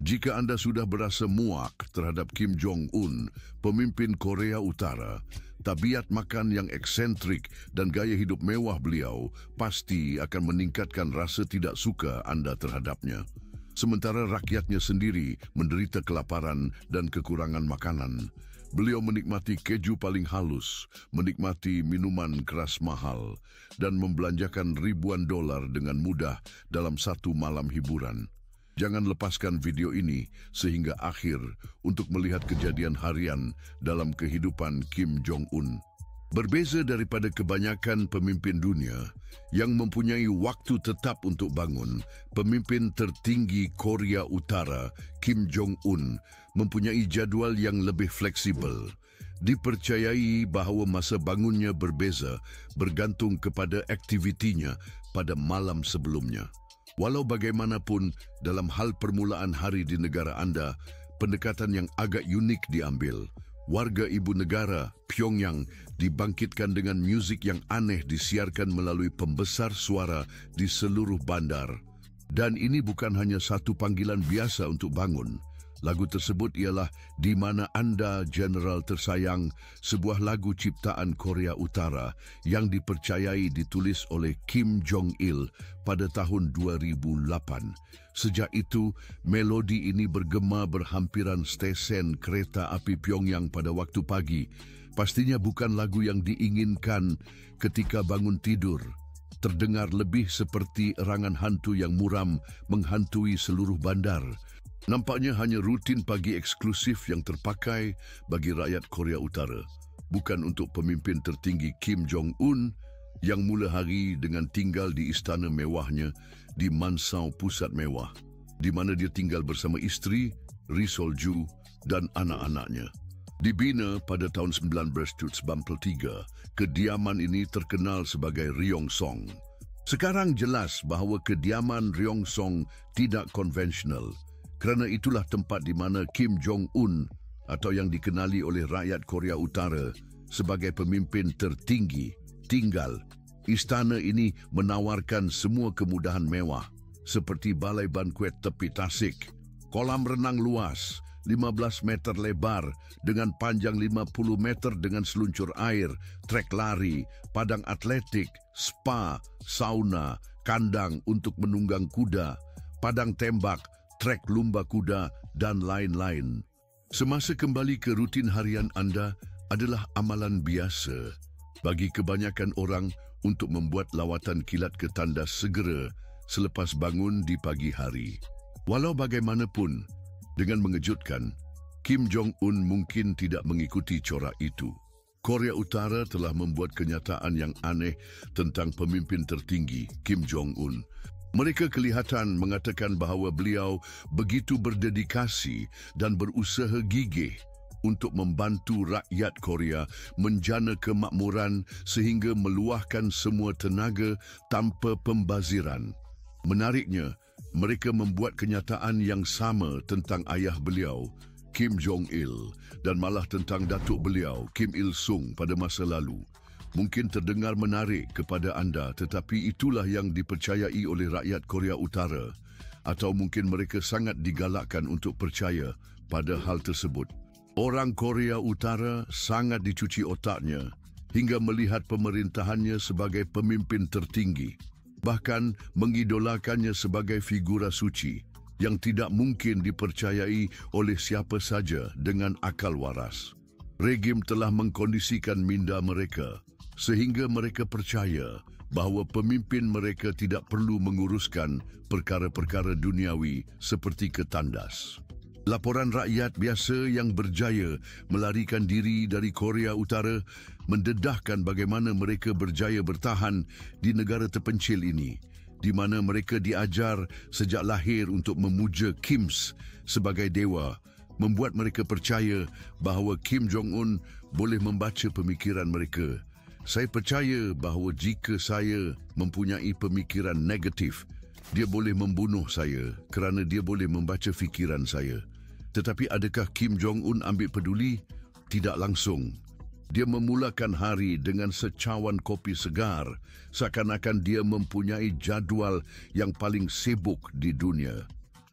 Jika anda sudah berasa muak terhadap Kim Jong-un, pemimpin Korea Utara, tabiat makan yang eksentrik dan gaya hidup mewah beliau pasti akan meningkatkan rasa tidak suka anda terhadapnya. Sementara rakyatnya sendiri menderita kelaparan dan kekurangan makanan. Beliau menikmati keju paling halus, menikmati minuman keras mahal, dan membelanjakan ribuan dolar dengan mudah dalam satu malam hiburan. Jangan lepaskan video ini sehingga akhir untuk melihat kejadian harian dalam kehidupan Kim Jong-un. Berbeza daripada kebanyakan pemimpin dunia yang mempunyai waktu tetap untuk bangun, pemimpin tertinggi Korea Utara, Kim Jong-un, mempunyai jadual yang lebih fleksibel. Dipercayai bahawa masa bangunnya berbeza bergantung kepada aktivitinya pada malam sebelumnya. Walau bagaimanapun, dalam hal permulaan hari di negara anda, pendekatan yang agak unik diambil. Warga ibu negara, Pyongyang, dibangkitkan dengan muzik yang aneh disiarkan melalui pembesar suara di seluruh bandar. Dan ini bukan hanya satu panggilan biasa untuk bangun. Lagu tersebut ialah Di Mana Anda General Tersayang, sebuah lagu ciptaan Korea Utara yang dipercayai ditulis oleh Kim Jong-il pada tahun 2008. Sejak itu, melodi ini bergema berhampiran stesen kereta api Pyongyang pada waktu pagi. Pastinya bukan lagu yang diinginkan ketika bangun tidur. Terdengar lebih seperti erangan hantu yang muram menghantui seluruh bandar. Nampaknya hanya rutin pagi eksklusif yang terpakai bagi rakyat Korea Utara, bukan untuk pemimpin tertinggi Kim Jong-un yang mula hari dengan tinggal di istana mewahnya di Mansau Pusat Mewah, di mana dia tinggal bersama isteri, Ri Sol-ju, dan anak-anaknya. Dibina pada tahun 1993, kediaman ini terkenal sebagai Ryongsong. Sekarang jelas bahawa kediaman Ryongsong tidak konvensional. Kerana itulah tempat di mana Kim Jong-un atau yang dikenali oleh rakyat Korea Utara sebagai pemimpin tertinggi tinggal. Istana ini menawarkan semua kemudahan mewah seperti balai bankuet tepi tasik, kolam renang luas 15 meter lebar dengan panjang 50 meter dengan seluncur air, trek lari, padang atletik, spa, sauna, kandang untuk menunggang kuda, padang tembak, trek lumba kuda, dan lain-lain. Semasa kembali ke rutin harian anda adalah amalan biasa bagi kebanyakan orang untuk membuat lawatan kilat ke tandas segera selepas bangun di pagi hari. Walau bagaimanapun, dengan mengejutkan, Kim Jong-un mungkin tidak mengikuti corak itu. Korea Utara telah membuat kenyataan yang aneh tentang pemimpin tertinggi Kim Jong-un. Mereka kelihatan mengatakan bahawa beliau begitu berdedikasi dan berusaha gigih untuk membantu rakyat Korea menjana kemakmuran sehingga meluahkan semua tenaga tanpa pembaziran. Menariknya, mereka membuat kenyataan yang sama tentang ayah beliau, Kim Jong-il, dan malah tentang datuk beliau, Kim Il-sung pada masa lalu. Mungkin terdengar menarik kepada anda, tetapi itulah yang dipercayai oleh rakyat Korea Utara, atau mungkin mereka sangat digalakkan untuk percaya pada hal tersebut. Orang Korea Utara sangat dicuci otaknya hingga melihat pemerintahannya sebagai pemimpin tertinggi, bahkan mengidolakannya sebagai figura suci yang tidak mungkin dipercayai oleh siapa saja dengan akal waras. Regim telah mengkondisikan minda mereka sehingga mereka percaya bahawa pemimpin mereka tidak perlu menguruskan perkara-perkara duniawi seperti ketandas. Laporan rakyat biasa yang berjaya melarikan diri dari Korea Utara mendedahkan bagaimana mereka berjaya bertahan di negara terpencil ini, di mana mereka diajar sejak lahir untuk memuja Kims sebagai dewa, membuat mereka percaya bahawa Kim Jong-un boleh membaca pemikiran mereka. Saya percaya bahawa jika saya mempunyai pemikiran negatif, dia boleh membunuh saya kerana dia boleh membaca fikiran saya. Tetapi adakah Kim Jong-un ambil peduli? Tidak langsung. Dia memulakan hari dengan secawan kopi segar, seakan-akan dia mempunyai jadual yang paling sibuk di dunia.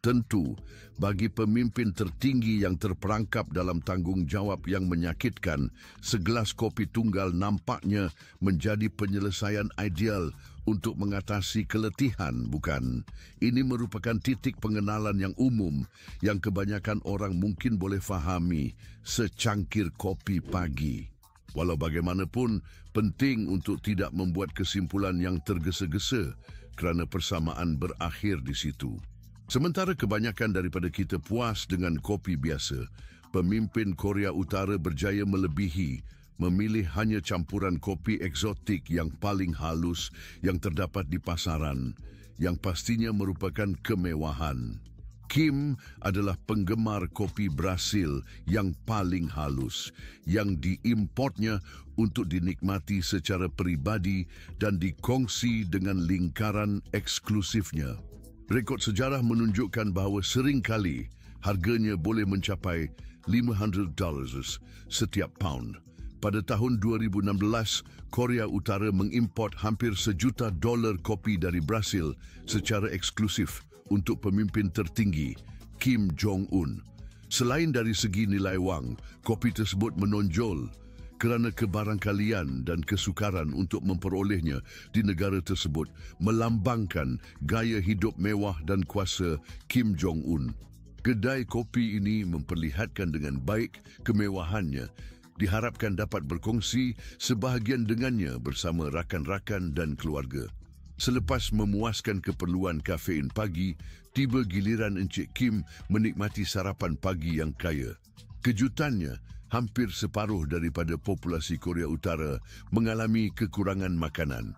Tentu, bagi pemimpin tertinggi yang terperangkap dalam tanggungjawab yang menyakitkan, segelas kopi tunggal nampaknya menjadi penyelesaian ideal untuk mengatasi keletihan, bukan? Ini merupakan titik pengenalan yang umum yang kebanyakan orang mungkin boleh fahami, secangkir kopi pagi. Walau bagaimanapun, penting untuk tidak membuat kesimpulan yang tergesa-gesa kerana persamaan berakhir di situ. Sementara kebanyakan daripada kita puas dengan kopi biasa, pemimpin Korea Utara berjaya melebihi, memilih hanya campuran kopi eksotik yang paling halus yang terdapat di pasaran, yang pastinya merupakan kemewahan. Kim adalah penggemar kopi Brasil yang paling halus, yang diimportnya untuk dinikmati secara peribadi dan dikongsi dengan lingkaran eksklusifnya. Rekod sejarah menunjukkan bahawa seringkali harganya boleh mencapai $500 setiap pound. Pada tahun 2016, Korea Utara mengimport hampir $1 juta kopi dari Brasil secara eksklusif untuk pemimpin tertinggi, Kim Jong-un. Selain dari segi nilai wang, kopi tersebut menonjol kerana kebarangkalian dan kesukaran untuk memperolehnya di negara tersebut melambangkan gaya hidup mewah dan kuasa Kim Jong-un. Kedai kopi ini memperlihatkan dengan baik kemewahannya, diharapkan dapat berkongsi sebahagian dengannya bersama rakan-rakan dan keluarga. Selepas memuaskan keperluan kafein pagi, tiba giliran Encik Kim menikmati sarapan pagi yang kaya. Kejutannya, hampir separuh daripada populasi Korea Utara mengalami kekurangan makanan.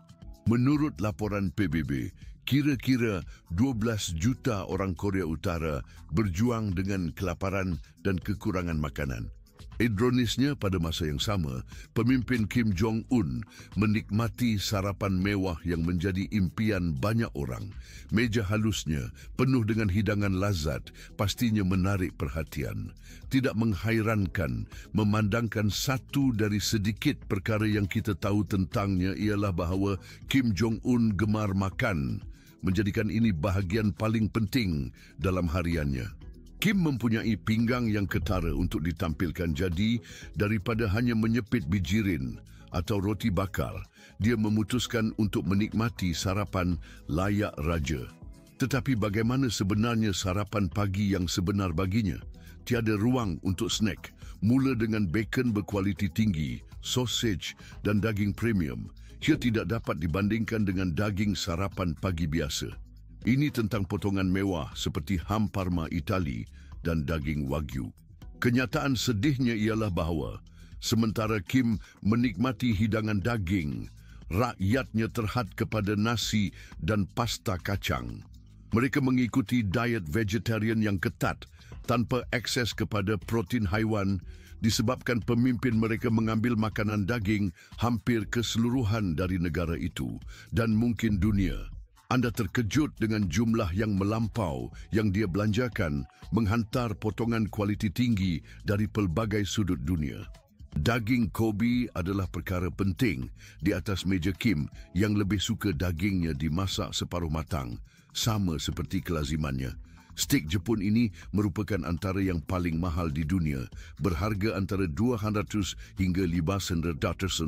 Menurut laporan PBB, kira-kira 12 juta orang Korea Utara berjuang dengan kelaparan dan kekurangan makanan. Ironisnya, pada masa yang sama, pemimpin Kim Jong-un menikmati sarapan mewah yang menjadi impian banyak orang. Meja halusnya, penuh dengan hidangan lazat, pastinya menarik perhatian. Tidak menghairankan, memandangkan satu dari sedikit perkara yang kita tahu tentangnya ialah bahawa Kim Jong-un gemar makan, menjadikan ini bahagian paling penting dalam hariannya. Kim mempunyai pinggang yang ketara untuk ditampilkan, jadi daripada hanya menyepit bijirin atau roti bakar, dia memutuskan untuk menikmati sarapan layak raja. Tetapi bagaimana sebenarnya sarapan pagi yang sebenar baginya? Tiada ruang untuk snack, mula dengan bacon berkualiti tinggi, sausage dan daging premium. Ia tidak dapat dibandingkan dengan daging sarapan pagi biasa. Ini tentang potongan mewah seperti ham Parma Itali dan daging Wagyu. Kenyataan sedihnya ialah bahawa sementara Kim menikmati hidangan daging, rakyatnya terhad kepada nasi dan pasta kacang. Mereka mengikuti diet vegetarian yang ketat tanpa akses kepada protein haiwan disebabkan pemimpin mereka mengambil makanan daging hampir keseluruhan dari negara itu dan mungkin dunia. Anda terkejut dengan jumlah yang melampau yang dia belanjakan menghantar potongan kualiti tinggi dari pelbagai sudut dunia. Daging Kobe adalah perkara penting di atas meja Kim yang lebih suka dagingnya dimasak separuh matang, sama seperti kelazimannya. Stik Jepun ini merupakan antara yang paling mahal di dunia, berharga antara $200 hingga $500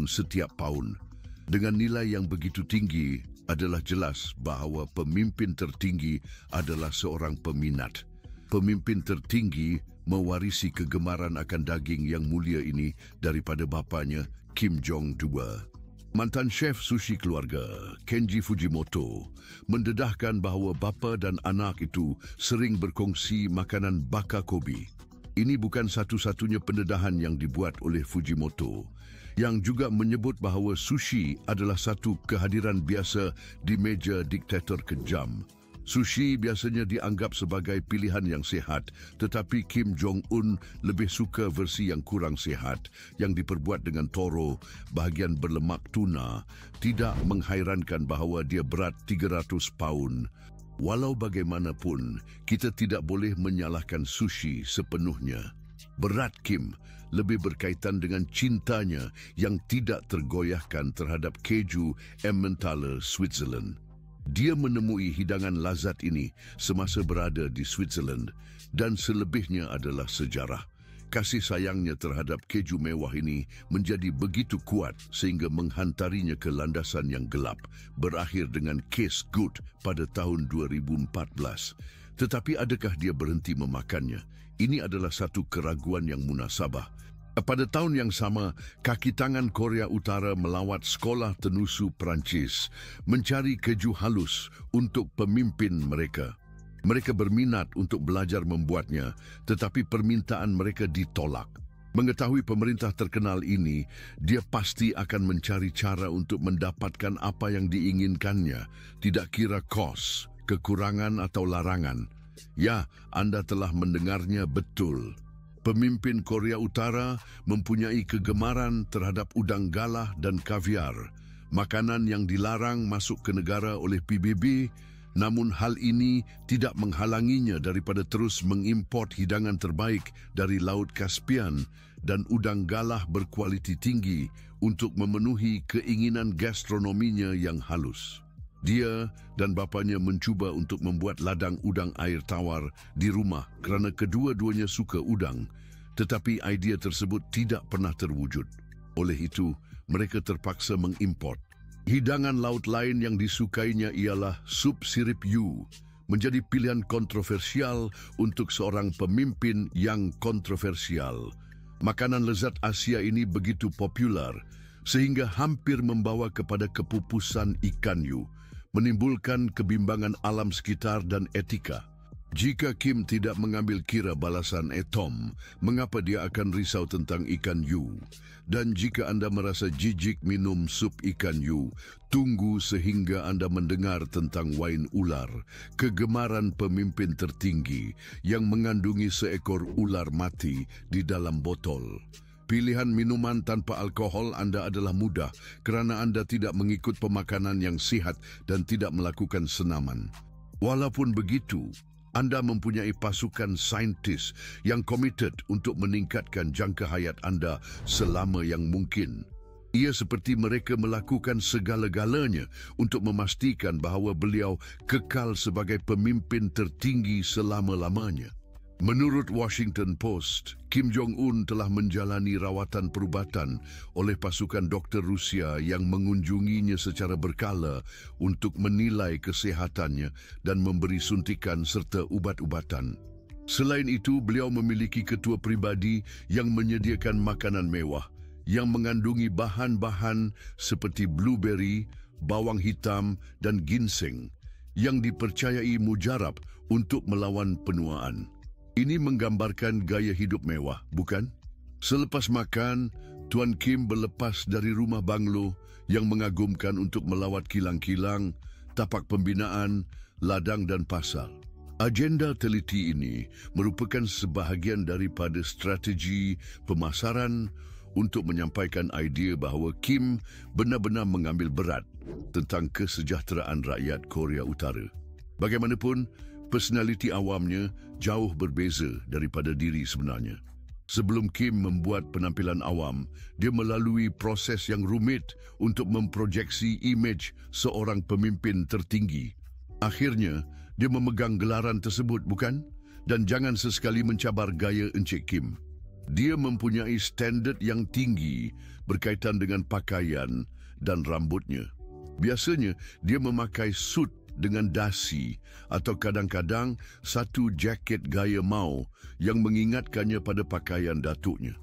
setiap paun. Dengan nilai yang begitu tinggi, adalah jelas bahawa pemimpin tertinggi adalah seorang peminat. Pemimpin tertinggi mewarisi kegemaran akan daging yang mulia ini daripada bapanya, Kim Jong-il. Mantan chef sushi keluarga, Kenji Fujimoto, mendedahkan bahawa bapa dan anak itu sering berkongsi makanan bakar Kobe. Ini bukan satu-satunya pendedahan yang dibuat oleh Fujimoto, yang juga menyebut bahawa sushi adalah satu kehadiran biasa di meja diktator kejam. Sushi biasanya dianggap sebagai pilihan yang sihat, tetapi Kim Jong-un lebih suka versi yang kurang sihat, yang diperbuat dengan toro, bahagian berlemak tuna. Tidak menghairankan bahawa dia berat 300 paun. Walau bagaimanapun, kita tidak boleh menyalahkan sushi sepenuhnya. Berat Kim lebih berkaitan dengan cintanya yang tidak tergoyahkan terhadap keju Emmentaler Switzerland. Dia menemui hidangan lazat ini semasa berada di Switzerland dan selebihnya adalah sejarah. Kasih sayangnya terhadap keju mewah ini menjadi begitu kuat sehingga menghantarinya ke landasan yang gelap, berakhir dengan case good pada tahun 2014. Tetapi adakah dia berhenti memakannya? Ini adalah satu keraguan yang munasabah. Pada tahun yang sama, kaki tangan Korea Utara melawat sekolah tenusu Perancis mencari keju halus untuk pemimpin mereka. Mereka berminat untuk belajar membuatnya, tetapi permintaan mereka ditolak. Mengetahui pemerintah terkenal ini, dia pasti akan mencari cara untuk mendapatkan apa yang diinginkannya, tidak kira kos, kekurangan atau larangan. Ya, Anda telah mendengarnya betul. Pemimpin Korea Utara mempunyai kegemaran terhadap udang galah dan kaviar, makanan yang dilarang masuk ke negara oleh PBB. Namun hal ini tidak menghalanginya daripada terus mengimport hidangan terbaik dari Laut Kaspian dan udang galah berkualiti tinggi untuk memenuhi keinginan gastronominya yang halus. Dia dan bapanya mencuba untuk membuat ladang udang air tawar di rumah kerana kedua-duanya suka udang, tetapi idea tersebut tidak pernah terwujud. Oleh itu, mereka terpaksa mengimport. Hidangan laut lain yang disukainya ialah sup sirip yu, menjadi pilihan kontroversial untuk seorang pemimpin yang kontroversial. Makanan lezat Asia ini begitu popular sehingga hampir membawa kepada kepupusan ikan yu, menimbulkan kebimbangan alam sekitar dan etika. Jika Kim tidak mengambil kira balasan Tom, mengapa dia akan risau tentang ikan yu? Dan jika Anda merasa jijik minum sup ikan yu, tunggu sehingga Anda mendengar tentang wain ular, kegemaran pemimpin tertinggi yang mengandungi seekor ular mati di dalam botol. Pilihan minuman tanpa alkohol Anda adalah mudah kerana Anda tidak mengikut pemakanan yang sihat dan tidak melakukan senaman. Walaupun begitu, Anda mempunyai pasukan saintis yang komited untuk meningkatkan jangka hayat Anda selama yang mungkin. Ia seperti mereka melakukan segala-galanya untuk memastikan bahawa beliau kekal sebagai pemimpin tertinggi selama-lamanya. Menurut Washington Post, Kim Jong-un telah menjalani rawatan perubatan oleh pasukan doktor Rusia yang mengunjunginya secara berkala untuk menilai kesihatannya dan memberi suntikan serta ubat-ubatan. Selain itu, beliau memiliki ketua pribadi yang menyediakan makanan mewah yang mengandungi bahan-bahan seperti blueberry, bawang hitam dan ginseng yang dipercayai mujarab untuk melawan penuaan. Ini menggambarkan gaya hidup mewah, bukan? Selepas makan, Tuan Kim berlepas dari rumah banglo yang mengagumkan untuk melawat kilang-kilang, tapak pembinaan, ladang dan pasar. Agenda teliti ini merupakan sebahagian daripada strategi pemasaran untuk menyampaikan idea bahawa Kim benar-benar mengambil berat tentang kesejahteraan rakyat Korea Utara. Bagaimanapun, personaliti awamnya jauh berbeza daripada diri sebenarnya. Sebelum Kim membuat penampilan awam, dia melalui proses yang rumit untuk memprojeksi imej seorang pemimpin tertinggi. Akhirnya, dia memegang gelaran tersebut, bukan? Dan jangan sesekali mencabar gaya Encik Kim. Dia mempunyai standard yang tinggi berkaitan dengan pakaian dan rambutnya. Biasanya, dia memakai suit dengan dasi atau kadang-kadang satu jaket gaya Mao yang mengingatkannya pada pakaian datuknya.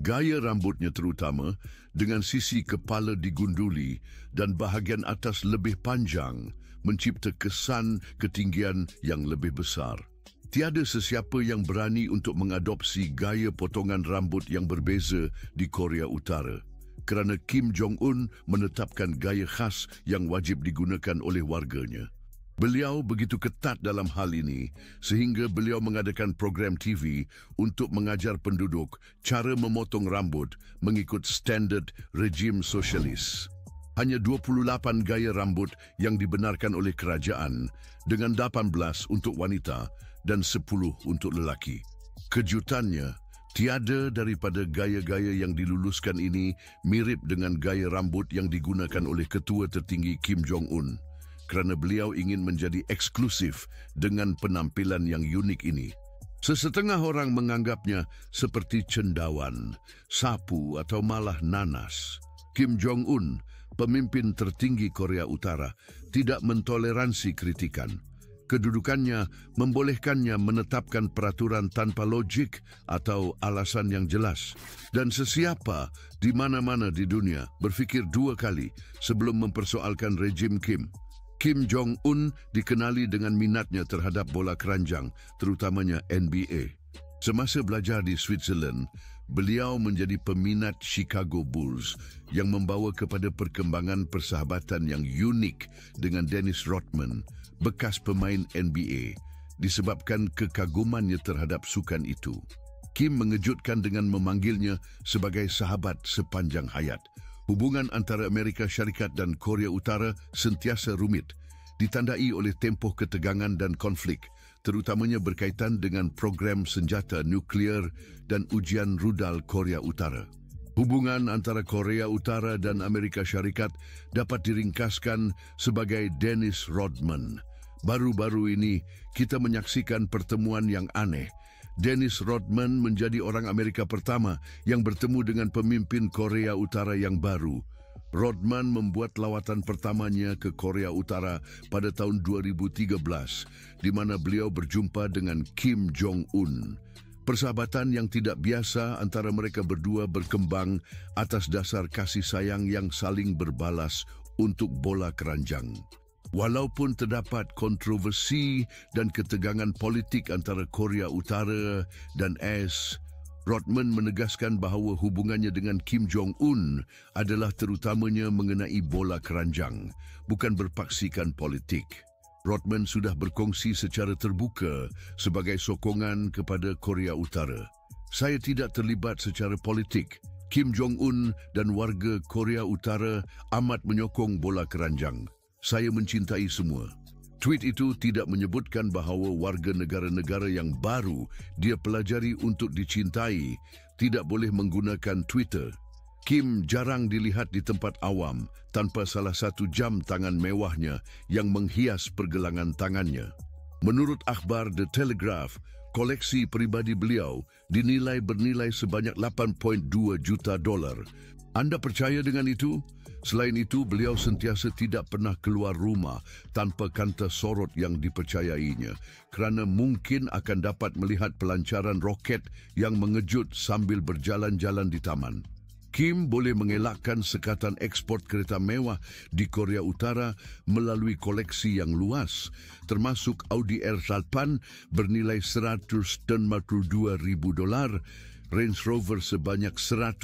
Gaya rambutnya terutama dengan sisi kepala digunduli dan bahagian atas lebih panjang mencipta kesan ketinggian yang lebih besar. Tiada sesiapa yang berani untuk mengadopsi gaya potongan rambut yang berbeza di Korea Utara kerana Kim Jong-un menetapkan gaya khas yang wajib digunakan oleh warganya. Beliau begitu ketat dalam hal ini sehingga beliau mengadakan program TV untuk mengajar penduduk cara memotong rambut mengikut standard rejim sosialis. Hanya 28 gaya rambut yang dibenarkan oleh kerajaan dengan 18 untuk wanita dan 10 untuk lelaki. Kejutannya, tiada daripada gaya-gaya yang diluluskan ini mirip dengan gaya rambut yang digunakan oleh ketua tertinggi Kim Jong-un. kerana beliau ingin menjadi eksklusif dengan penampilan yang unik ini. Sesetengah orang menganggapnya seperti cendawan, sapu atau malah nanas. Kim Jong-un, pemimpin tertinggi Korea Utara, tidak mentoleransi kritikan. Kedudukannya membolehkannya menetapkan peraturan tanpa logik atau alasan yang jelas. Dan sesiapa di mana-mana di dunia berfikir dua kali sebelum mempersoalkan rejim Kim. Kim Jong-un dikenali dengan minatnya terhadap bola keranjang, terutamanya NBA. Semasa belajar di Switzerland, beliau menjadi peminat Chicago Bulls yang membawa kepada perkembangan persahabatan yang unik dengan Dennis Rodman, bekas pemain NBA, disebabkan kekagumannya terhadap sukan itu. Kim mengejutkan dengan memanggilnya sebagai sahabat sepanjang hayat. Hubungan antara Amerika Syarikat dan Korea Utara sentiasa rumit, ditandai oleh tempoh ketegangan dan konflik, terutamanya berkaitan dengan program senjata nuklear dan ujian rudal Korea Utara. Hubungan antara Korea Utara dan Amerika Syarikat dapat diringkaskan sebagai Dennis Rodman. Baru-baru ini, kita menyaksikan pertemuan yang aneh. Dennis Rodman menjadi orang Amerika pertama yang bertemu dengan pemimpin Korea Utara yang baru. Rodman membuat lawatan pertamanya ke Korea Utara pada tahun 2013, di mana beliau berjumpa dengan Kim Jong-un. Persahabatan yang tidak biasa antara mereka berdua berkembang atas dasar kasih sayang yang saling berbalas untuk bola keranjang. Walaupun terdapat kontroversi dan ketegangan politik antara Korea Utara dan AS, Rodman menegaskan bahawa hubungannya dengan Kim Jong-un adalah terutamanya mengenai bola keranjang, bukan berpaksikan politik. Rodman sudah berkongsi secara terbuka sebagai sokongan kepada Korea Utara. Saya tidak terlibat secara politik. Kim Jong-un dan warga Korea Utara amat menyokong bola keranjang. Saya mencintai semua. Tweet itu tidak menyebutkan bahawa warga negara-negara yang baru dia pelajari untuk dicintai tidak boleh menggunakan Twitter. Kim jarang dilihat di tempat awam tanpa salah satu jam tangan mewahnya yang menghias pergelangan tangannya. Menurut akhbar The Telegraph, koleksi peribadi beliau dinilai bernilai sebanyak $8.2 juta. Anda percaya dengan itu? Selain itu, beliau sentiasa tidak pernah keluar rumah tanpa kanta sorot yang dipercayainya kerana mungkin akan dapat melihat pelancaran roket yang mengejut sambil berjalan-jalan di taman. Kim boleh mengelakkan sekatan ekspor kereta mewah di Korea Utara melalui koleksi yang luas, termasuk Audi R8 bernilai $192,000, Range Rover sebanyak $100,000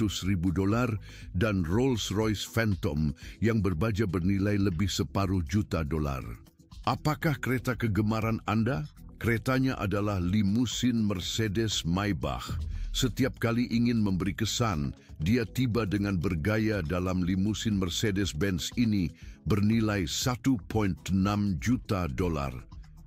dan Rolls-Royce Phantom yang berbaja bernilai lebih $250,000. Apakah kereta kegemaran anda? Keretanya adalah limusin Mercedes Maybach. Setiap kali ingin memberi kesan, dia tiba dengan bergaya dalam limusin Mercedes-Benz ini bernilai $1.6 juta.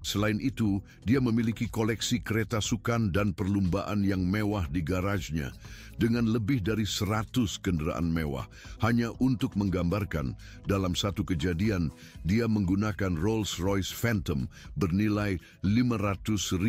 Selain itu, dia memiliki koleksi kereta sukan dan perlumbaan yang mewah di garajnya dengan lebih dari 100 kenderaan mewah. Hanya untuk menggambarkan, dalam satu kejadian, dia menggunakan Rolls-Royce Phantom bernilai $500,000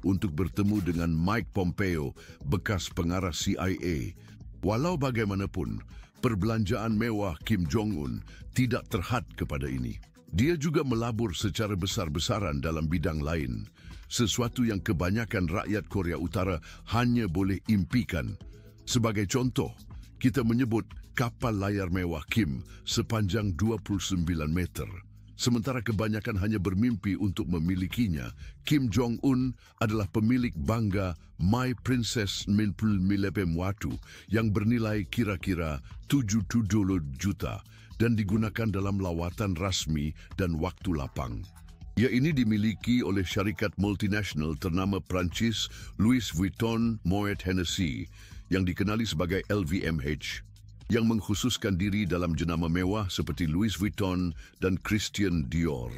untuk bertemu dengan Mike Pompeo, bekas pengarah CIA. Walau bagaimanapun, perbelanjaan mewah Kim Jong-un tidak terhad kepada ini. Dia juga melabur secara besar-besaran dalam bidang lain, sesuatu yang kebanyakan rakyat Korea Utara hanya boleh impikan. Sebagai contoh, kita menyebut kapal layar mewah Kim sepanjang 29 meter. Sementara kebanyakan hanya bermimpi untuk memilikinya, Kim Jong-un adalah pemilik bangga My Princess Minpul Milepem Watu yang bernilai kira-kira 77 juta dan digunakan dalam lawatan rasmi dan waktu lapang. Ia ini dimiliki oleh syarikat multinasional ternama Perancis Louis Vuitton Moet Hennessy yang dikenali sebagai LVMH, yang mengkhususkan diri dalam jenama mewah seperti Louis Vuitton dan Christian Dior.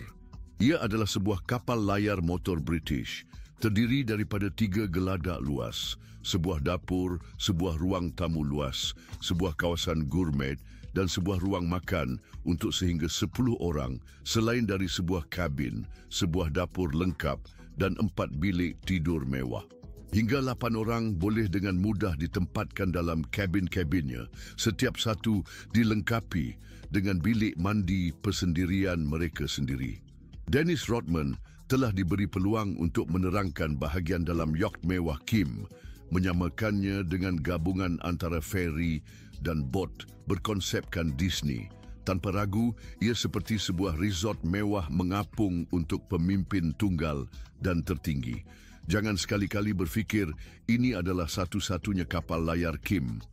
Ia adalah sebuah kapal layar motor British, terdiri daripada 3 geladak luas, sebuah dapur, sebuah ruang tamu luas, sebuah kawasan gourmet dan sebuah ruang makan untuk sehingga 10 orang selain dari sebuah kabin, sebuah dapur lengkap dan 4 bilik tidur mewah. Hingga 8 orang boleh dengan mudah ditempatkan dalam kabin-kabinnya, setiap satu dilengkapi dengan bilik mandi persendirian mereka sendiri. Dennis Rodman telah diberi peluang untuk menerangkan bahagian dalam yacht mewah Kim, menyamakannya dengan gabungan antara feri dan bot berkonsepkan Disney. Tanpa ragu, ia seperti sebuah resort mewah mengapung untuk pemimpin tunggal dan tertinggi. Jangan sekali-kali berfikir ini adalah satu-satunya kapal layar Kim.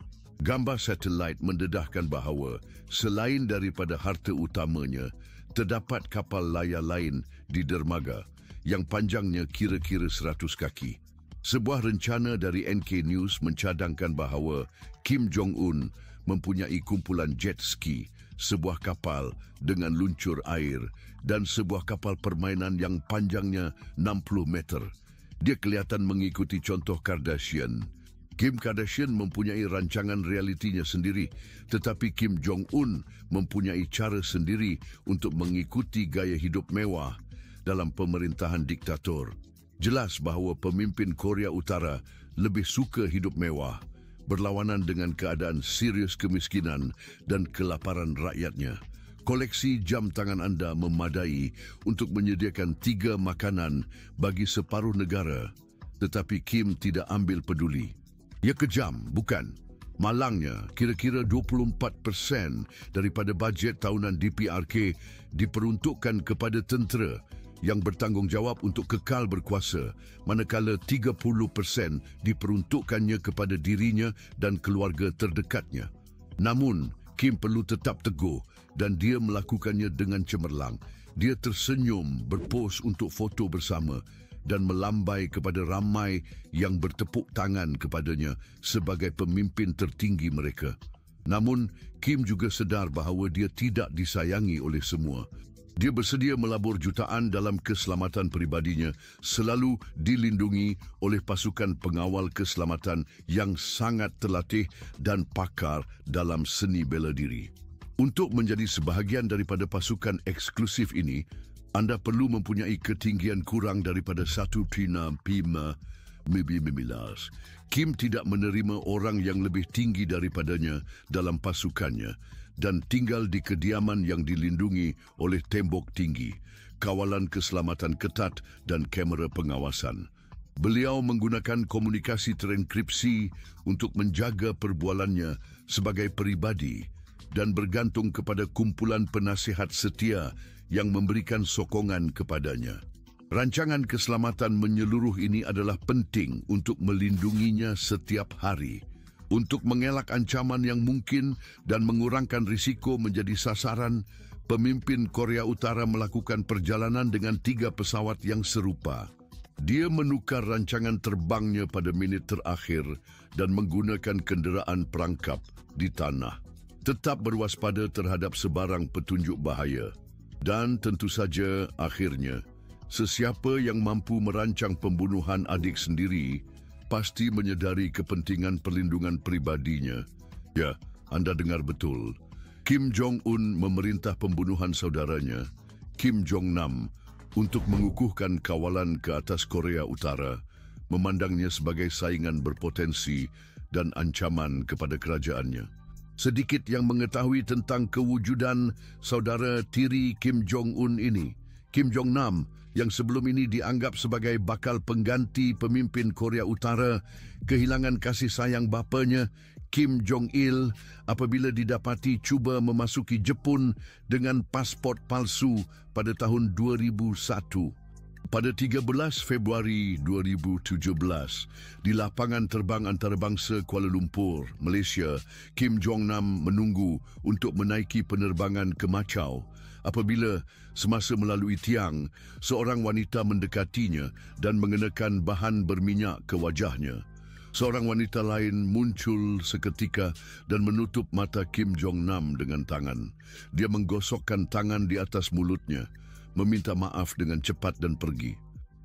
Gambar satelit mendedahkan bahawa selain daripada harta utamanya, terdapat kapal layar lain di dermaga yang panjangnya kira-kira 100 kaki. Sebuah rencana dari NK News mencadangkan bahawa Kim Jong-un mempunyai kumpulan jet ski, sebuah kapal dengan luncur air dan sebuah kapal permainan yang panjangnya 60 meter. Dia kelihatan mengikuti contoh Kardashian. Kim Kardashian mempunyai rancangan realitinya sendiri, tetapi Kim Jong-un mempunyai cara sendiri untuk mengikuti gaya hidup mewah dalam pemerintahan diktator. Jelas bahawa pemimpin Korea Utara lebih suka hidup mewah, berlawanan dengan keadaan serius kemiskinan dan kelaparan rakyatnya. Koleksi jam tangan anda memadai untuk menyediakan 3 makanan bagi separuh negara, tetapi Kim tidak ambil peduli. Ia kejam, bukan? Malangnya, kira-kira 24% daripada bajet tahunan DPRK diperuntukkan kepada tentera yang bertanggungjawab untuk kekal berkuasa, manakala 30% diperuntukkannya kepada dirinya dan keluarga terdekatnya. Namun, Kim perlu tetap teguh dan dia melakukannya dengan cemerlang. Dia tersenyum, berpos untuk foto bersama dan melambai kepada ramai yang bertepuk tangan kepadanya sebagai pemimpin tertinggi mereka. Namun, Kim juga sedar bahawa dia tidak disayangi oleh semua. Dia bersedia melabur jutaan dalam keselamatan peribadinya, selalu dilindungi oleh pasukan pengawal keselamatan yang sangat terlatih dan pakar dalam seni bela diri. Untuk menjadi sebahagian daripada pasukan eksklusif ini, anda perlu mempunyai ketinggian kurang daripada 1.5 mm. Kim tidak menerima orang yang lebih tinggi daripadanya dalam pasukannya dan tinggal di kediaman yang dilindungi oleh tembok tinggi, kawalan keselamatan ketat dan kamera pengawasan. Beliau menggunakan komunikasi terenkripsi untuk menjaga perbualannya sebagai peribadi dan bergantung kepada kumpulan penasihat setia yang memberikan sokongan kepadanya. Rancangan keselamatan menyeluruh ini adalah penting untuk melindunginya setiap hari, untuk mengelak ancaman yang mungkin dan mengurangkan risiko menjadi sasaran. Pemimpin Korea Utara melakukan perjalanan dengan 3 pesawat yang serupa. Dia menukar rancangan terbangnya pada minit terakhir dan menggunakan kenderaan perangkap di tanah. Tetap berwaspada terhadap sebarang petunjuk bahaya. Dan tentu saja akhirnya, sesiapa yang mampu merancang pembunuhan adik sendiri pasti menyedari kepentingan perlindungan peribadinya. Ya, anda dengar betul. Kim Jong-un memerintah pembunuhan saudaranya, Kim Jong-nam, untuk mengukuhkan kawalan ke atas Korea Utara, memandangnya sebagai saingan berpotensi dan ancaman kepada kerajaannya. Sedikit yang mengetahui tentang kewujudan saudara tiri Kim Jong-un ini, Kim Jong-nam, yang sebelum ini dianggap sebagai bakal pengganti pemimpin Korea Utara, kehilangan kasih sayang bapanya, Kim Jong-il, apabila didapati cuba memasuki Jepun dengan pasport palsu pada tahun 2001. Pada 13 Februari 2017, di lapangan terbang antarabangsa Kuala Lumpur, Malaysia, Kim Jong-nam menunggu untuk menaiki penerbangan ke Macau apabila semasa melalui tiang, seorang wanita mendekatinya dan mengenakan bahan berminyak ke wajahnya. Seorang wanita lain muncul seketika dan menutup mata Kim Jong-nam dengan tangan. Dia menggosokkan tangan di atas mulutnya, meminta maaf dengan cepat dan pergi.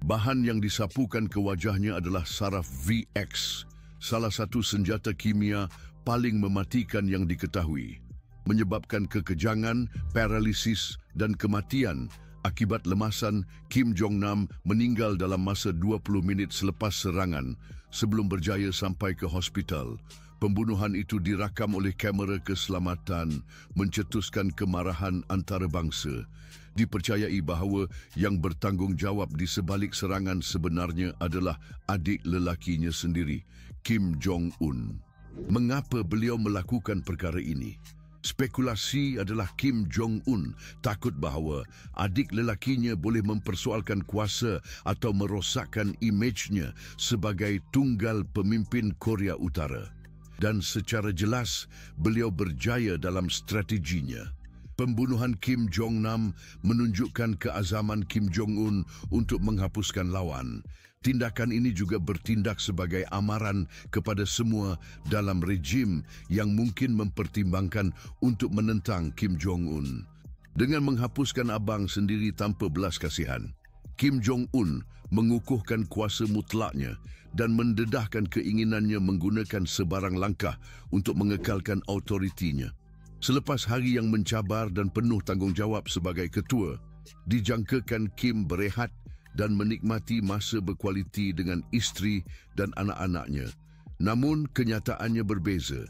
Bahan yang disapukan ke wajahnya adalah saraf VX, salah satu senjata kimia paling mematikan yang diketahui. menyebabkan kekejangan, paralisis dan kematian. Akibat lemasan, Kim Jong-nam meninggal dalam masa 20 minit selepas serangan sebelum berjaya sampai ke hospital. Pembunuhan itu dirakam oleh kamera keselamatan, mencetuskan kemarahan antarabangsa. Dipercayai bahawa yang bertanggungjawab di sebalik serangan sebenarnya adalah adik lelakinya sendiri, Kim Jong-un. Mengapa beliau melakukan perkara ini? Spekulasi adalah Kim Jong-un takut bahawa adik lelakinya boleh mempersoalkan kuasa atau merosakkan imejnya sebagai tunggal pemimpin Korea Utara. Dan secara jelas, beliau berjaya dalam strateginya. Pembunuhan Kim Jong-nam menunjukkan keazaman Kim Jong-un untuk menghapuskan lawan. Tindakan ini juga bertindak sebagai amaran kepada semua dalam rejim yang mungkin mempertimbangkan untuk menentang Kim Jong-un. Dengan menghapuskan abang sendiri tanpa belas kasihan, Kim Jong-un mengukuhkan kuasa mutlaknya dan mendedahkan keinginannya menggunakan sebarang langkah untuk mengekalkan autoritinya. Selepas hari yang mencabar dan penuh tanggungjawab sebagai ketua, dijangkakan Kim berehat dan menikmati masa berkualiti dengan isteri dan anak-anaknya. Namun kenyataannya berbeza.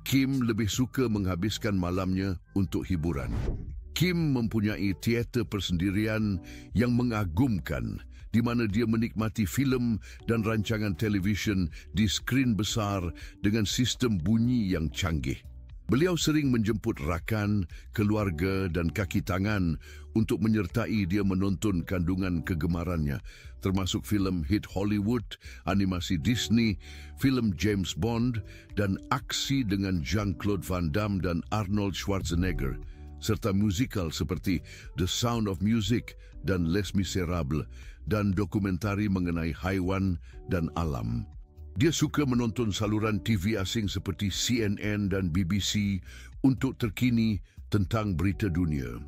Kim lebih suka menghabiskan malamnya untuk hiburan. Kim mempunyai teater persendirian yang mengagumkan, di mana dia menikmati filem dan rancangan televisyen di skrin besar dengan sistem bunyi yang canggih. Beliau sering menjemput rakan, keluarga dan kaki tangan untuk menyertai dia menonton kandungan kegemarannya, termasuk filem hit Hollywood, animasi Disney, filem James Bond dan aksi dengan Jean-Claude Van Damme dan Arnold Schwarzenegger, serta musikal seperti The Sound of Music dan Les Miserables dan dokumentari mengenai haiwan dan alam. Dia suka menonton saluran TV asing seperti CNN dan BBC untuk terkini tentang berita dunia.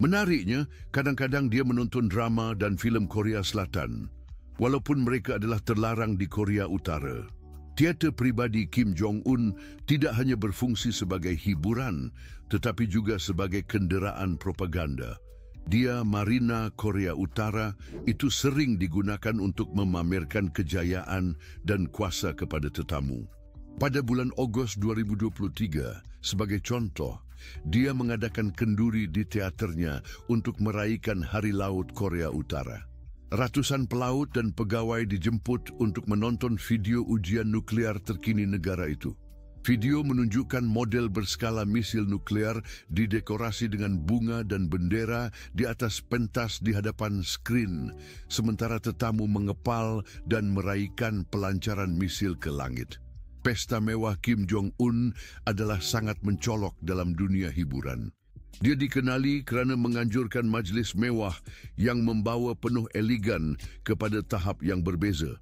Menariknya, kadang-kadang dia menonton drama dan filem Korea Selatan, walaupun mereka adalah terlarang di Korea Utara. Teater pribadi Kim Jong-un tidak hanya berfungsi sebagai hiburan, tetapi juga sebagai kenderaan propaganda. Dia Marina Korea Utara itu sering digunakan untuk memamerkan kejayaan dan kuasa kepada tetamu. Pada bulan Ogos 2023, sebagai contoh, dia mengadakan kenduri di teaternya untuk meraihkan Hari Laut Korea Utara. Ratusan pelaut dan pegawai dijemput untuk menonton video ujian nuklear terkini negara itu. Video menunjukkan model berskala misil nuklear didekorasi dengan bunga dan bendera di atas pentas di hadapan skrin, sementara tetamu mengepal dan meraihkan pelancaran misil ke langit. Pesta mewah Kim Jong-un adalah sangat mencolok dalam dunia hiburan. Dia dikenali kerana menganjurkan majlis mewah yang membawa penuh elegan kepada tahap yang berbeza.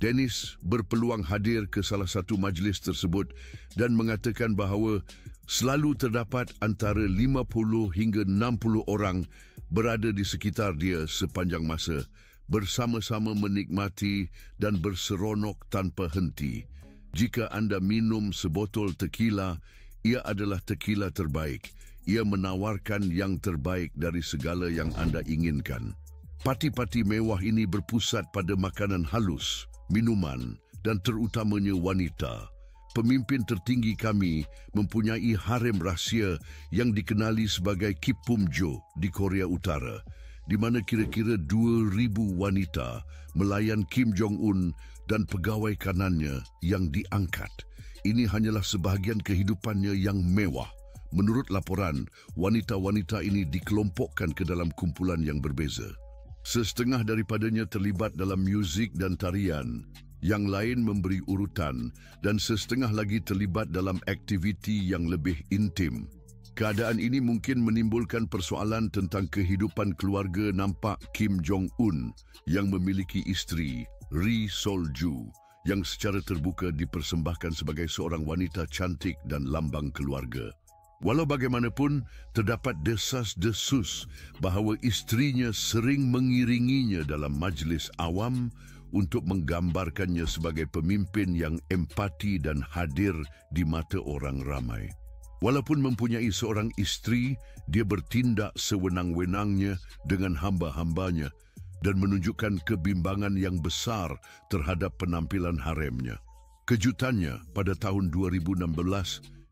Dennis berpeluang hadir ke salah satu majlis tersebut dan mengatakan bahawa selalu terdapat antara 50 hingga 60 orang berada di sekitar dia sepanjang masa, bersama-sama menikmati dan berseronok tanpa henti. Jika anda minum sebotol tequila, ia adalah tequila terbaik. Ia menawarkan yang terbaik dari segala yang anda inginkan. Parti-parti mewah ini berpusat pada makanan halus, minuman dan terutamanya wanita. Pemimpin tertinggi kami mempunyai harem rahsia yang dikenali sebagai Kipumjo di Korea Utara, di mana kira-kira 2,000 wanita melayan Kim Jong-un dan pegawai kanannya yang diangkat. Ini hanyalah sebahagian kehidupannya yang mewah. Menurut laporan, wanita-wanita ini dikelompokkan ke dalam kumpulan yang berbeza. Setengah daripadanya terlibat dalam muzik dan tarian, yang lain memberi urutan dan setengah lagi terlibat dalam aktiviti yang lebih intim. Keadaan ini mungkin menimbulkan persoalan tentang kehidupan keluarga nampak Kim Jong-un yang memiliki isteri, Ri Sol-ju, yang secara terbuka dipersembahkan sebagai seorang wanita cantik dan lambang keluarga. Walau bagaimanapun, terdapat desas-desus bahawa isterinya sering mengiringinya dalam majlis awam untuk menggambarkannya sebagai pemimpin yang empati dan hadir di mata orang ramai. Walaupun mempunyai seorang isteri, dia bertindak sewenang-wenangnya dengan hamba-hambanya dan menunjukkan kebimbangan yang besar terhadap penampilan haremnya. Kejutannya, pada tahun 2016,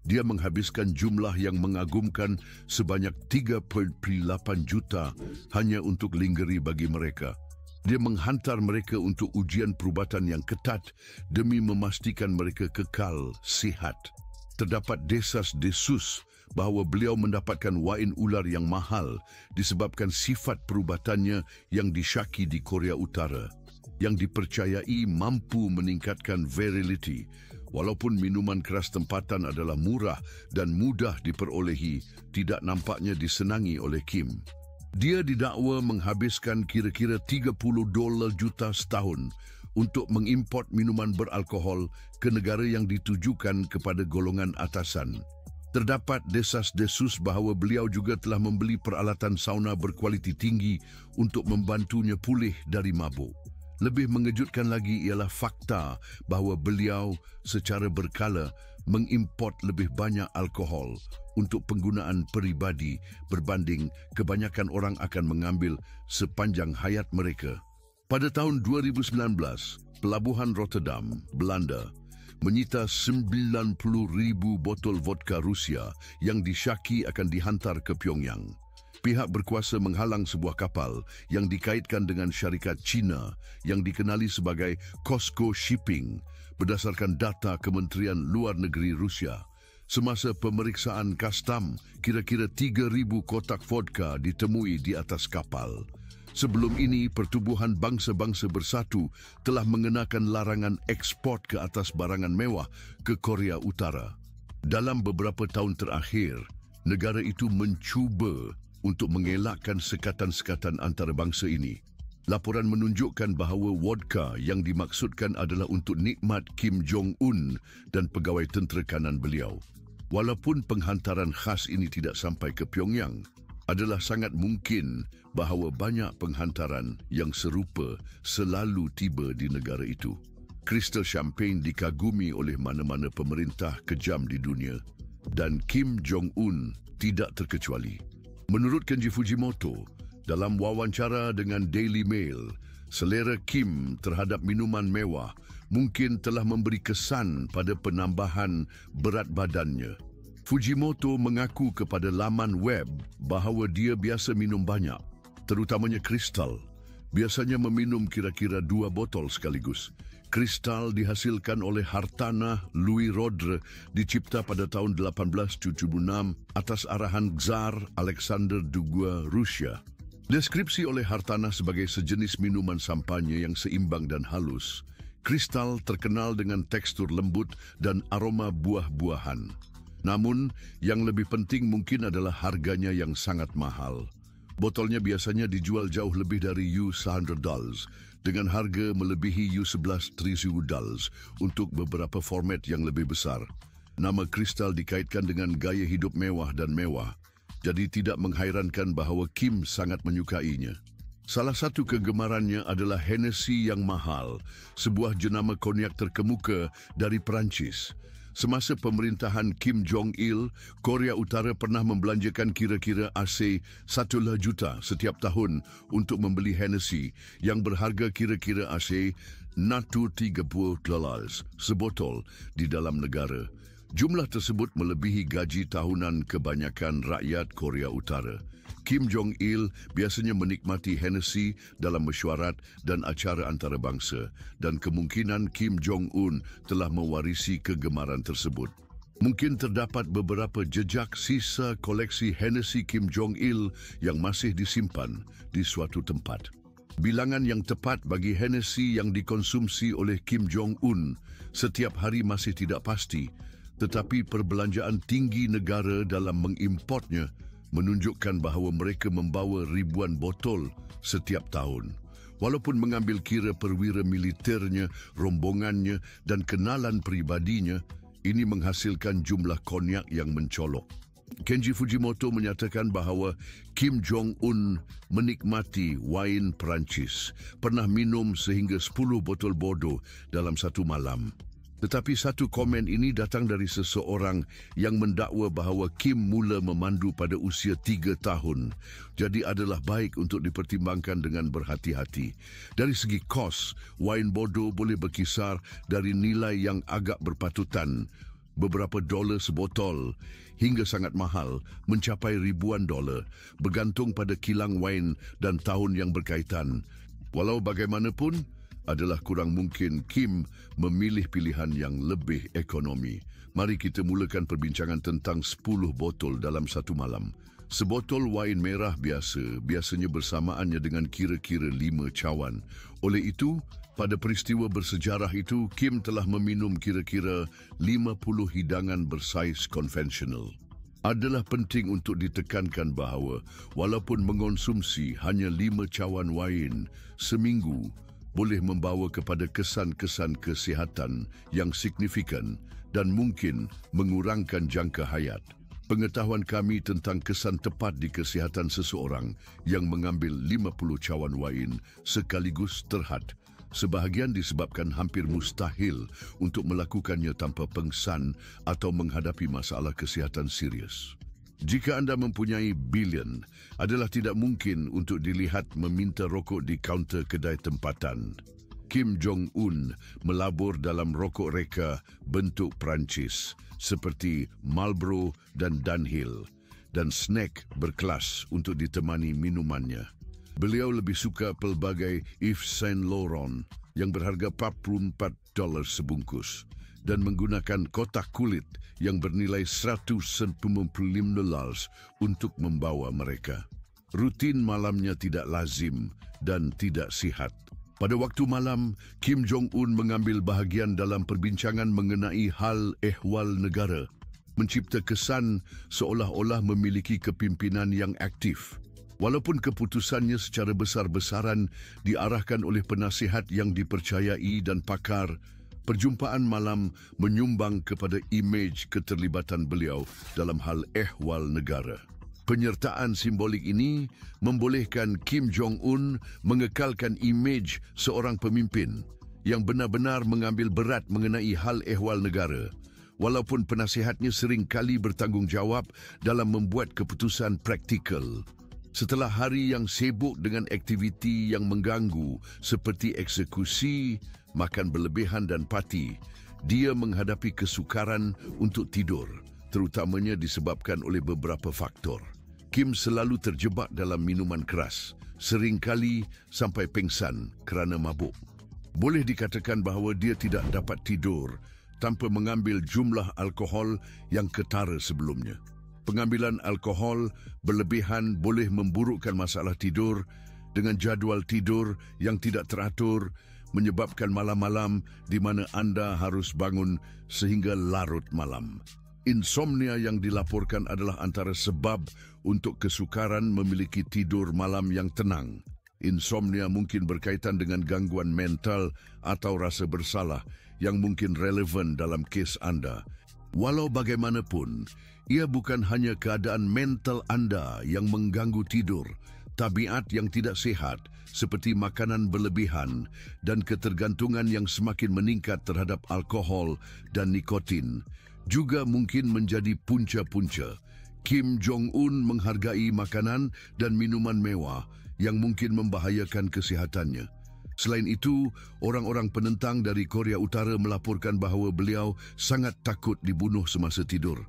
dia menghabiskan jumlah yang mengagumkan sebanyak 3.8 juta hanya untuk lingerie bagi mereka. Dia menghantar mereka untuk ujian perubatan yang ketat demi memastikan mereka kekal sihat. Terdapat desas-desus bahawa beliau mendapatkan wain ular yang mahal disebabkan sifat perubatannya yang disyaki di Korea Utara, yang dipercayai mampu meningkatkan virility. Walaupun minuman keras tempatan adalah murah dan mudah diperolehi, tidak nampaknya disenangi oleh Kim. Dia didakwa menghabiskan kira-kira $30 juta setahun untuk mengimport minuman beralkohol ke negara yang ditujukan kepada golongan atasan. Terdapat desas-desus bahawa beliau juga telah membeli peralatan sauna berkualiti tinggi untuk membantunya pulih dari mabuk. Lebih mengejutkan lagi ialah fakta bahawa beliau secara berkala mengimport lebih banyak alkohol untuk penggunaan peribadi berbanding kebanyakan orang akan mengambil sepanjang hayat mereka. Pada tahun 2019, Pelabuhan Rotterdam, Belanda, menyita 90,000 botol vodka Rusia yang disyaki akan dihantar ke Pyongyang. Pihak berkuasa menghalang sebuah kapal yang dikaitkan dengan syarikat China yang dikenali sebagai COSCO Shipping berdasarkan data Kementerian Luar Negeri Rusia. Semasa pemeriksaan kastam, kira-kira 3,000 kotak vodka ditemui di atas kapal. Sebelum ini, Pertubuhan Bangsa-Bangsa Bersatu telah mengenakan larangan ekspor ke atas barangan mewah ke Korea Utara. Dalam beberapa tahun terakhir, negara itu mencuba untuk mengelakkan sekatan-sekatan antarabangsa ini. Laporan menunjukkan bahawa vodka yang dimaksudkan adalah untuk nikmat Kim Jong-un dan pegawai tentera kanan beliau. Walaupun penghantaran khas ini tidak sampai ke Pyongyang, adalah sangat mungkin bahawa banyak penghantaran yang serupa selalu tiba di negara itu. Kristal Champagne dikagumi oleh mana-mana pemerintah kejam di dunia dan Kim Jong-un tidak terkecuali. Menurut Kenji Fujimoto, dalam wawancara dengan Daily Mail, selera Kim terhadap minuman mewah mungkin telah memberi kesan pada penambahan berat badannya. Fujimoto mengaku kepada laman web bahawa dia biasa minum banyak, terutamanya kristal. Biasanya meminum kira-kira 2 botol sekaligus. Kristal dihasilkan oleh Hartanah Louis Rodre, dicipta pada tahun 1876 atas arahan Tsar Alexander II Rusia. Deskripsi oleh Hartanah sebagai sejenis minuman sampanye yang seimbang dan halus. Kristal terkenal dengan tekstur lembut dan aroma buah-buahan. Namun, yang lebih penting mungkin adalah harganya yang sangat mahal. Botolnya biasanya dijual jauh lebih dari $100 dengan harga melebihi $11 triliun untuk beberapa format yang lebih besar. Nama kristal dikaitkan dengan gaya hidup mewah dan mewah, jadi tidak menghairankan bahawa Kim sangat menyukainya. Salah satu kegemarannya adalah Hennessy yang mahal, sebuah jenama konyak terkemuka dari Perancis. Semasa pemerintahan Kim Jong-il, Korea Utara pernah membelanjakan kira-kira AC $1 juta setiap tahun untuk membeli Hennessy yang berharga kira-kira AC $30 sebotol di dalam negara. Jumlah tersebut melebihi gaji tahunan kebanyakan rakyat Korea Utara. Kim Jong-il biasanya menikmati Hennessy dalam mesyuarat dan acara antarabangsa dan kemungkinan Kim Jong-un telah mewarisi kegemaran tersebut. Mungkin terdapat beberapa jejak sisa koleksi Hennessy Kim Jong-il yang masih disimpan di suatu tempat. Bilangan yang tepat bagi Hennessy yang dikonsumsi oleh Kim Jong-un setiap hari masih tidak pasti, tetapi perbelanjaan tinggi negara dalam mengimportnya menunjukkan bahawa mereka membawa ribuan botol setiap tahun. Walaupun mengambil kira perwira militernya, rombongannya dan kenalan peribadinya, ini menghasilkan jumlah konyak yang mencolok. Kenji Fujimoto menyatakan bahawa Kim Jong-un menikmati wain Perancis, pernah minum sehingga 10 botol Bordeaux dalam satu malam. Tetapi satu komen ini datang dari seseorang yang mendakwa bahawa Kim mula memandu pada usia 3 tahun. Jadi adalah baik untuk dipertimbangkan dengan berhati-hati. Dari segi kos, wain bodoh boleh berkisar dari nilai yang agak berpatutan, beberapa dolar sebotol, hingga sangat mahal, mencapai ribuan dolar, bergantung pada kilang wain dan tahun yang berkaitan. Walau bagaimanapun, adalah kurang mungkin Kim memilih pilihan yang lebih ekonomi. Mari kita mulakan perbincangan tentang 10 botol dalam satu malam. Sebotol wain merah biasanya bersamaannya dengan kira-kira 5 cawan. Oleh itu, pada peristiwa bersejarah itu, Kim telah meminum kira-kira 50 hidangan bersaiz konvensional. Adalah penting untuk ditekankan bahawa walaupun mengonsumsi hanya 5 cawan wain seminggu, boleh membawa kepada kesan-kesan kesihatan yang signifikan dan mungkin mengurangkan jangka hayat. Pengetahuan kami tentang kesan tepat di kesihatan seseorang yang mengambil 50 cawan wain sekaligus terhad. Sebahagian disebabkan hampir mustahil untuk melakukannya tanpa pengsan atau menghadapi masalah kesihatan serius. Jika anda mempunyai bilion, adalah tidak mungkin untuk dilihat meminta rokok di kaunter kedai tempatan. Kim Jong-un melabur dalam rokok reka bentuk Perancis seperti Marlboro dan Dunhill dan snack berkelas untuk ditemani minumannya. Beliau lebih suka pelbagai Yves Saint Laurent yang berharga $44 sebungkus dan menggunakan kotak kulit yang bernilai $195 untuk membawa mereka. Rutin malamnya tidak lazim dan tidak sihat. Pada waktu malam, Kim Jong-un mengambil bahagian dalam perbincangan mengenai hal ehwal negara, mencipta kesan seolah-olah memiliki kepimpinan yang aktif. Walaupun keputusannya secara besar-besaran diarahkan oleh penasihat yang dipercayai dan pakar, perjumpaan malam menyumbang kepada imej keterlibatan beliau dalam hal ehwal negara. Penyertaan simbolik ini membolehkan Kim Jong-un mengekalkan imej seorang pemimpin yang benar-benar mengambil berat mengenai hal ehwal negara, walaupun penasihatnya sering kali bertanggungjawab dalam membuat keputusan praktikal. Setelah hari yang sibuk dengan aktiviti yang mengganggu seperti eksekusi, makan berlebihan dan parti, dia menghadapi kesukaran untuk tidur, terutamanya disebabkan oleh beberapa faktor. Kim selalu terjebak dalam minuman keras, seringkali sampai pingsan kerana mabuk. Boleh dikatakan bahawa dia tidak dapat tidur tanpa mengambil jumlah alkohol yang ketara sebelumnya. Pengambilan alkohol berlebihan boleh memburukkan masalah tidur dengan jadual tidur yang tidak teratur, menyebabkan malam-malam di mana anda harus bangun sehingga larut malam. Insomnia yang dilaporkan adalah antara sebab untuk kesukaran memiliki tidur malam yang tenang. Insomnia mungkin berkaitan dengan gangguan mental atau rasa bersalah yang mungkin relevan dalam kes anda. Walau bagaimanapun, ia bukan hanya keadaan mental anda yang mengganggu tidur. Tabiat yang tidak sihat seperti makanan berlebihan dan ketergantungan yang semakin meningkat terhadap alkohol dan nikotin juga mungkin menjadi punca-punca. Kim Jong-un menghargai makanan dan minuman mewah yang mungkin membahayakan kesihatannya. Selain itu, orang-orang penentang dari Korea Utara melaporkan bahawa beliau sangat takut dibunuh semasa tidur.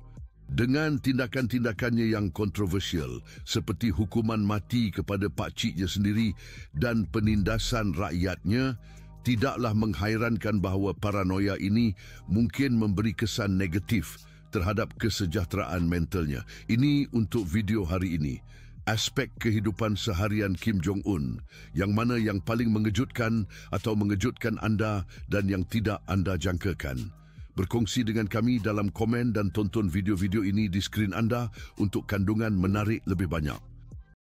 Dengan tindakan-tindakannya yang kontroversial seperti hukuman mati kepada pakciknya sendiri dan penindasan rakyatnya, tidaklah menghairankan bahawa paranoia ini mungkin memberi kesan negatif terhadap kesejahteraan mentalnya. Ini untuk video hari ini. Aspek kehidupan seharian Kim Jong-un, yang mana yang paling mengejutkan atau mengejutkan anda dan yang tidak anda jangkakan. Berkongsi dengan kami dalam komen dan tonton video-video ini di skrin anda untuk kandungan menarik lebih banyak.